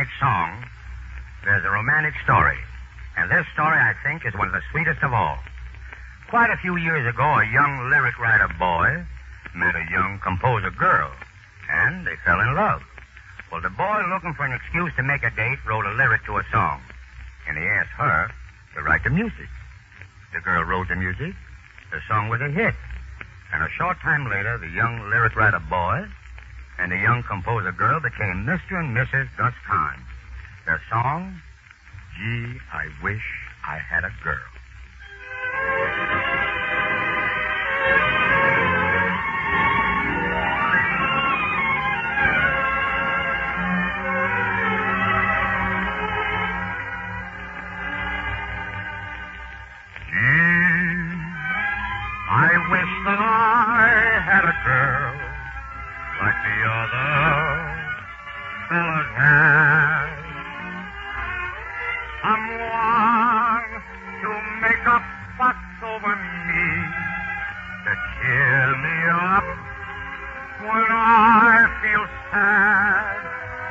romantic song, there's a romantic story. And this story, I think, is one of the sweetest of all. Quite a few years ago, a young lyric writer boy met a young composer girl, and they fell in love. Well, the boy, looking for an excuse to make a date, wrote a lyric to a song. And he asked her to write the music. The girl wrote the music. The song was a hit. And a short time later, the young lyric writer boy and the young composer girl became Mr. and Mrs. Gus Kahn. Their song, Gee, I Wish I Had a Girl. Over me and cheer me up when I feel bad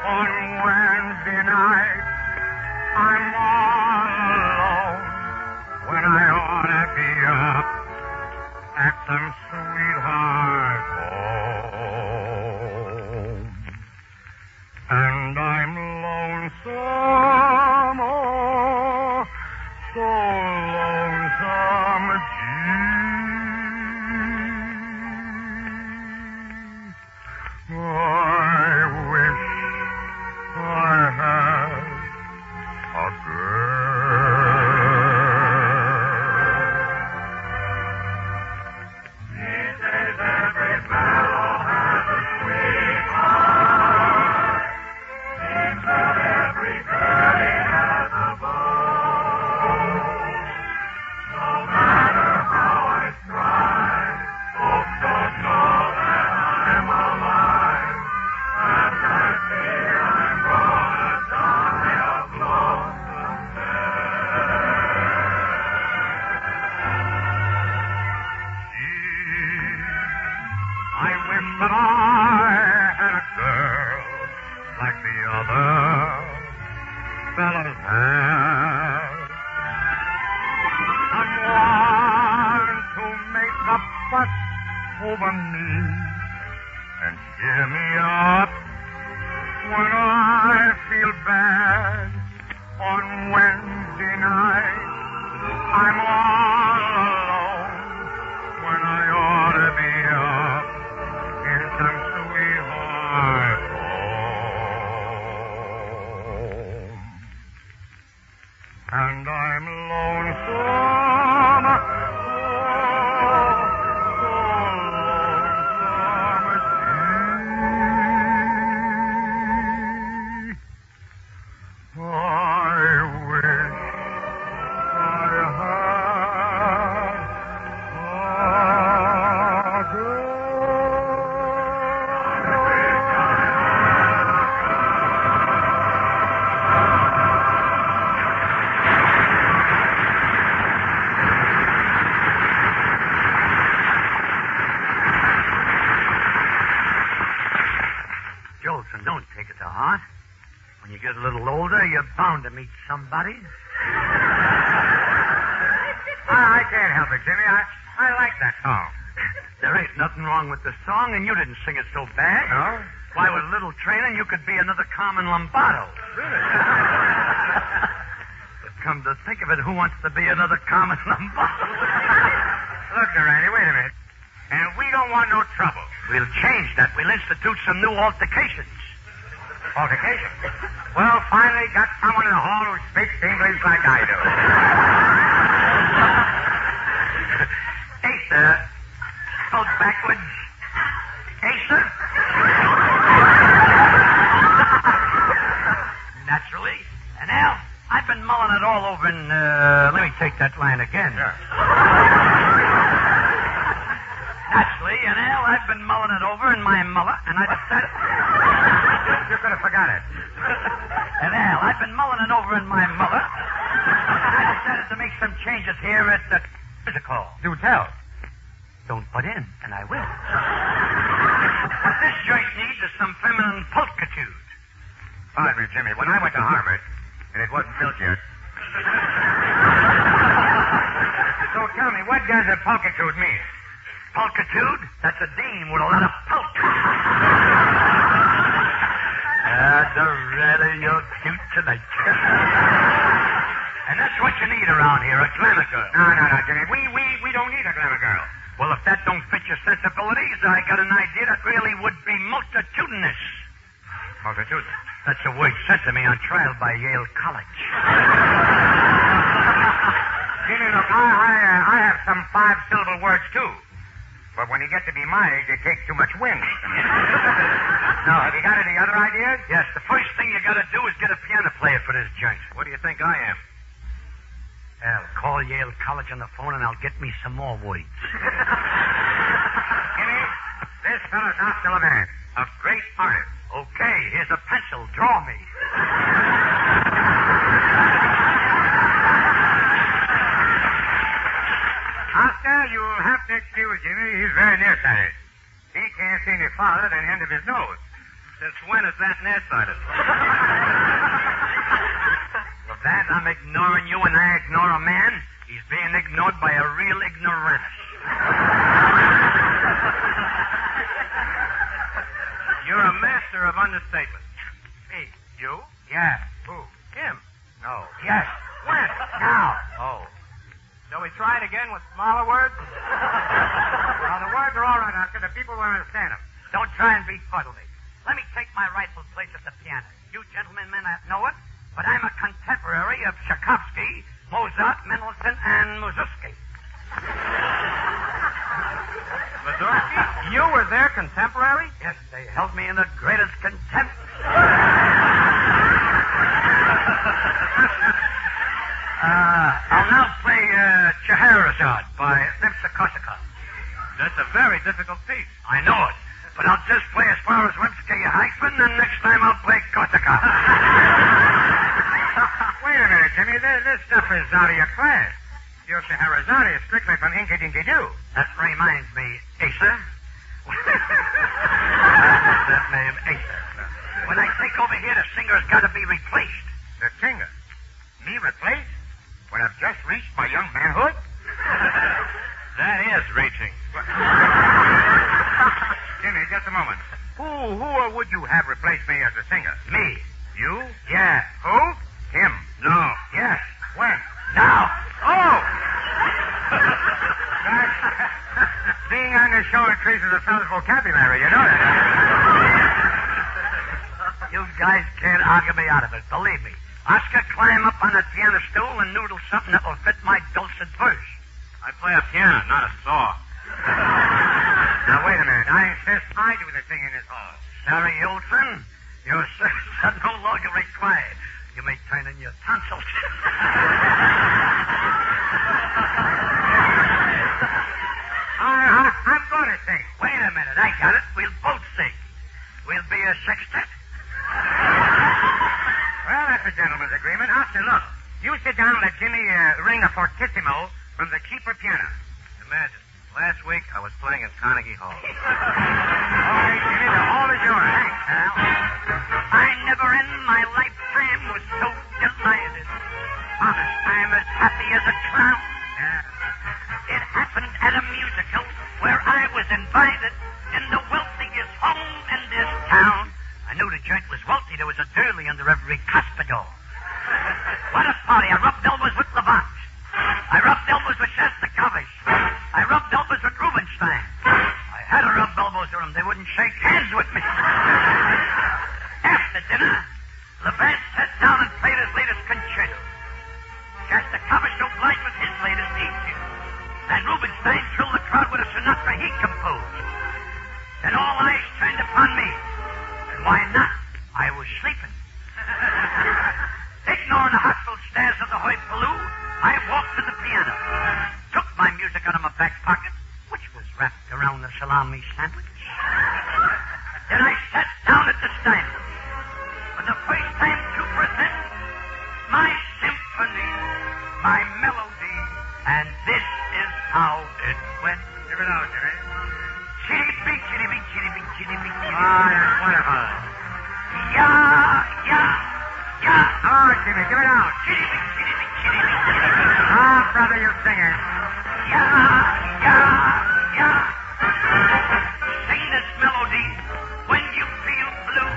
on Wednesday night. I'm all alone when I ought to be up in some sweetheart home. And I'm lonesome. Jolson, don't take it to heart. When you get a little older, you're bound to meet somebody. I can't help it, Jimmy. I like that song. There ain't nothing wrong with the song, and you didn't sing it so bad. No? Why, with a little training, you could be another Carmen Lombardo. Really? But come to think of it, who wants to be another Carmen Lombardo? Look, Durante, wait a minute. And we don't want no trouble. We'll change that. We'll institute some new altercations. Altercation? Well, finally got someone in the hall who speaks English like I do. Hey, sir. Spelled backwards. Hey, sir. Naturally. And Al, I've been mulling it all over and, let me take that line again. Sure. Naturally, and Al, I've been mulling it over in my mullet, and I decided... You could have forgot it. And Al, I've been mulling it over in my mullet, and I decided to make some changes here at the musical. Do tell. Don't butt in, and I will. What this joint needs is some feminine pulchritude. Pardon me, Jimmy. When I went to Harvard, and it wasn't built yet. So tell me, what does a pulchitude mean? Pulchitude? That's a dame with a lot of pulch. Doretta, you're cute tonight. And that's what you need around here, a glamour girl. No, Jimmy. We don't need a glamour girl. Well, if that don't fit your sensibilities, I got an idea that really would be multitudinous. Multitudinous? That's a word sent to me on trial by Yale College. Jimmy, look, I have some 5-syllable words, too. But when you get to be my age, it takes too much wind. Now, have you got any other ideas? Yes, the first thing you got to do is get a piano player for this joint. What do you think I am? Well, call Yale College on the phone and I'll get me some more words. Jimmy, this fellow's Oscar LeVan, a great artist. Okay, here's a pencil. Draw me. Oscar, you'll have to excuse Jimmy. He's very nearsighted. He can't see any farther than the end of his nose. Since when is that nearsighted? LeVan, I'm ignoring you and I ignore a man. He's being ignored by a real ignoramus. You're a master of understatement. Me? You? Yeah. Who? Him? No. Yes. When? Now. Oh. Shall we try it again with smaller words? Well, the words are all right, Oscar. The people will understand them. Don't try and befuddle me. Let me take my rightful place at the piano. You gentlemen may not know it, but I'm a contemporary of Tchaikovsky, Mozart, Mendelssohn, and Mussorgsky. Mussorgsky? You were their contemporary? Yes, they held me in the greatest contempt. I'll now play Scheherazade by Rimsky-Korsakov. That's a very difficult piece. I know it, but I'll just play as far as Rimsky-Hyphen, and next time I'll play Korsakov. Wait a minute, Jimmy. This stuff is out of your class. Your Scheherazade is strictly from Inky Dinky Doo. That reminds me, Asa. That name, Asa. When I take over here, the singer's got to be replaced. The singer? Me replaced? When I've just reached my young manhood? That is reaching. Jimmy, just a moment. Who would you have replaced me as a singer? Me. You? Yeah. Who? Him. No. Yes. When? Now. Oh! Being on the show increases a fellow's vocabulary, you know that. You guys can't argue me out of it, believe me. Oscar, climb up on that piano stool and noodle something that will fit my dulcet verse. I play a piano, not a saw. Now, wait a minute. I insist I do the singing in this hall. Sorry, Jolson. Your services are no longer required. You may turn in your tonsils. I'm going to sing. Wait a minute. I got it. We'll both sing. We'll be a sextet. Well, that's a gentleman's agreement. Oscar, look. You sit down and let Jimmy ring a fortissimo from the keeper piano. Imagine. Last week, I was playing at Carnegie Hall. All right, Jimmy, the hall is yours. Thanks, Al. I never in my lifetime was so delighted. Honest, I'm as happy as a clown. Yeah. It happened at a musical where I was invited in the wealthiest home in this town. I knew the joint was wealthy. There was a dirly under every cuspidor. What a party. I rubbed elbows with Levant. I rubbed elbows with Shostakovich. I rubbed elbows with Rubinstein. I had to rub elbows with them. They wouldn't shake hands with me. After dinner, Levant sat down and played his latest concerto. Shostakovich obliged with his latest etude. And Rubinstein thrilled the crowd with a sonata he composed. Then all eyes turned upon me. And why not? I was sleeping. Ignoring the hostile stares of the hoi pollou, I walked to the piano, took my music out of my back pocket, which was wrapped around the salami sandwich. Then I sat down at the stand for the first time to present my symphony, my melody, and this is how it went. Give it out, Jimmy. Chitty-bee, chitty-bee, chitty-bee, chitty-bee, chitty-bee. Ah, that's wonderful. Come on, Jimmy, give it out. Ah, brother, you singer. Sing this melody when you feel blue.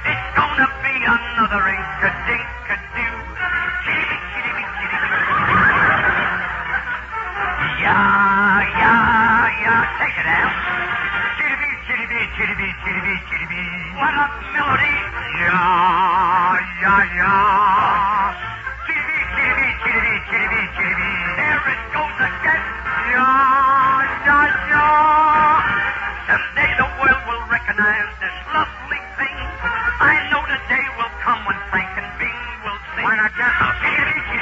It's gonna be another ink-a-dink-a-doo. Take it out. Chitty-bee. What a melody. Chitty-bee. There it goes again. Someday the world will recognize this lovely thing. I know the day will come when Frank and Bing will sing. Why not just a Chitty-bee.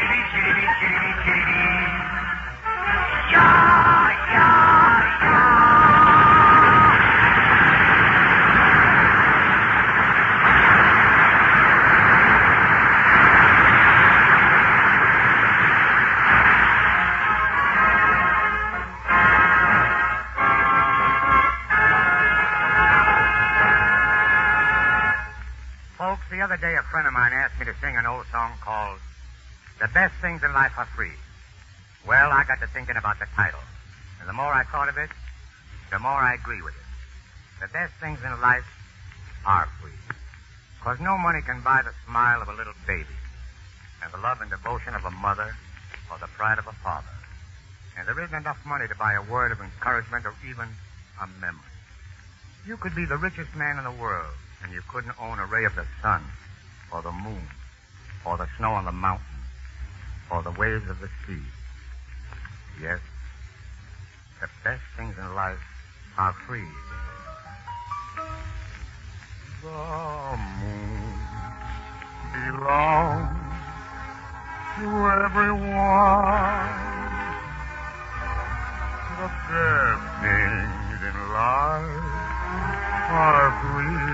Folks, the other day a friend of mine asked me to sing an old song called The Best Things in Life Are Free. Well, I got to thinking about the title. And the more I thought of it, the more I agree with it. The best things in life are free. Because no money can buy the smile of a little baby, and the love and devotion of a mother, or the pride of a father. And there isn't enough money to buy a word of encouragement or even a memory. You could be the richest man in the world, and you couldn't own a ray of the sun, or the moon, or the snow on the mountain, or the waves of the sea. Yes, the best things in life are free. The moon belongs to everyone. The best things in life are free.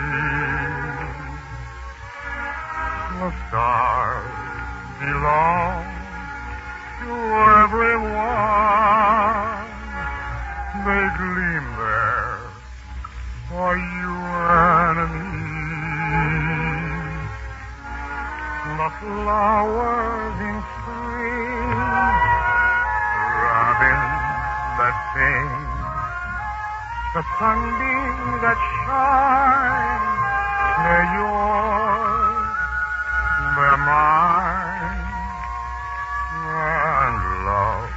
The stars belong to everyone. They gleam there for you and me. The flowers in spring, robins that sing, the sunbeams that shine, they're yours, they're mine, and love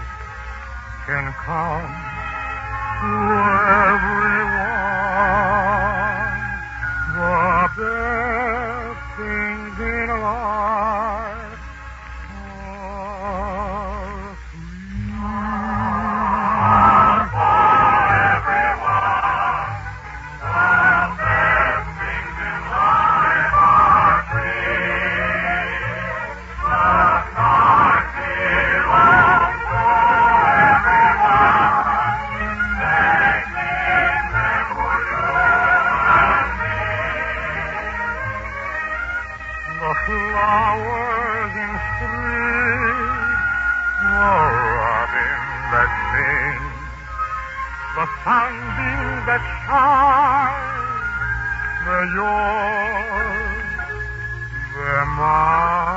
can come to everyone. The best things in life are free. For everyone, the best things in life are free. The stars belong to everyone. They gleam there for you and me. The flowers in spring, the robin that sings, the sunbeams that shine, they're yours, they're mine.